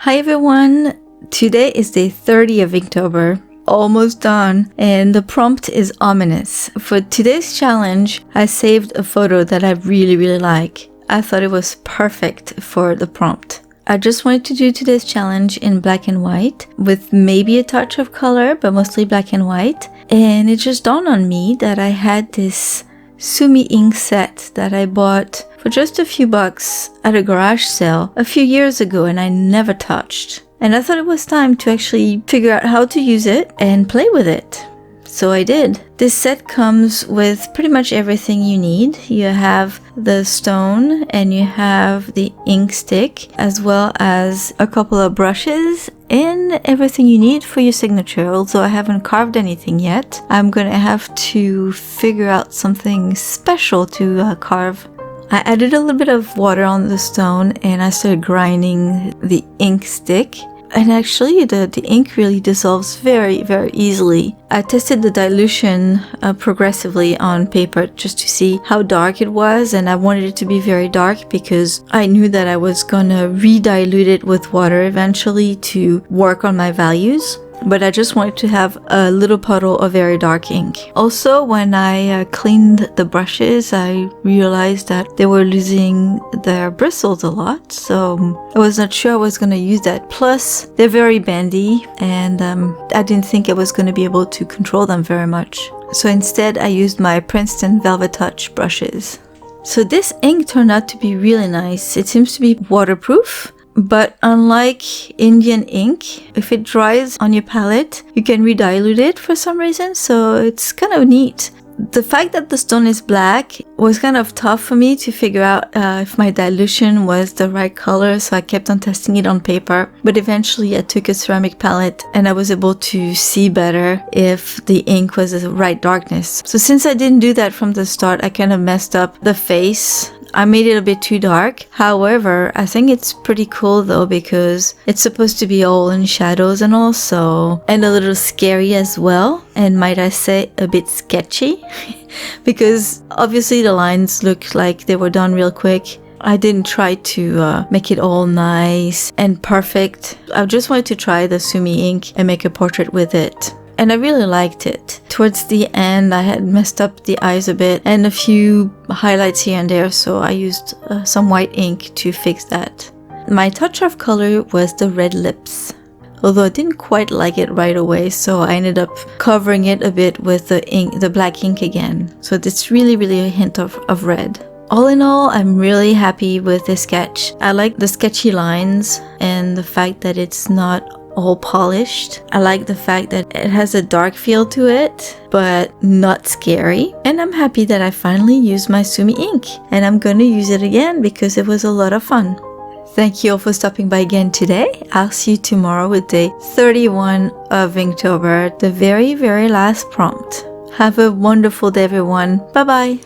Hi everyone! Today is day 30 of Inktober. Almost done, and the prompt is ominous. For today's challenge, I saved a photo that I really like. I thought it was perfect for the prompt. I just wanted to do today's challenge in black and white with maybe a touch of color, but mostly black and white. And it just dawned on me that I had this Sumi ink set that I bought for just a few bucks at a garage sale a few years ago and I never touched. And I thought it was time to actually figure out how to use it and play with it. So I did. This set comes with pretty much everything you need. You have the stone and you have the ink stick, as well as a couple of brushes and everything you need for your signature. Although I haven't carved anything yet, I'm gonna have to figure out something special to carve. I added a little bit of water on the stone and I started grinding the ink stick. And actually the ink really dissolves very easily. I tested the dilution progressively on paper just to see how dark it was, and I wanted it to be very dark because I knew that I was gonna re-dilute it with water eventually to work on my values. But I just wanted to have a little puddle of very dark ink. Also, when I cleaned the brushes, I realized that they were losing their bristles a lot, so I was not sure I was going to use that. Plus, they're very bendy, and I didn't think I was going to be able to control them very much. So instead, I used my Princeton Velvet Touch brushes. So this ink turned out to be really nice. It seems to be waterproof. But unlike Indian ink, if it dries on your palette, you can re-dilute it for some reason, so it's kind of neat. The fact that the stone is black was kind of tough for me to figure out if my dilution was the right color, so I kept on testing it on paper. But eventually I took a ceramic palette and I was able to see better if the ink was the right darkness. So since I didn't do that from the start, I kind of messed up the face. I made it a bit too dark. However, I think it's pretty cool though because it's supposed to be all in shadows and all, and a little scary as well. And might I say, a bit sketchy because obviously the lines look like they were done real quick. I didn't try to make it all nice and perfect. I just wanted to try the Sumi ink and make a portrait with it. And I really liked it. Towards the end, I had messed up the eyes a bit and a few highlights here and there, so I used some white ink to fix that. My touch of color was the red lips, although I didn't quite like it right away, so I ended up covering it a bit with the black ink again. So it's really a hint of red. All in all, I'm really happy with this sketch. I like the sketchy lines and the fact that it's not all polished. I like the fact that it has a dark feel to it, but not scary. And I'm happy that I finally used my Sumi ink, and I'm gonna use it again because it was a lot of fun. Thank you all for stopping by again today. I'll see you tomorrow with day 31 of Inktober, the very last prompt. Have a wonderful day, everyone. Bye bye.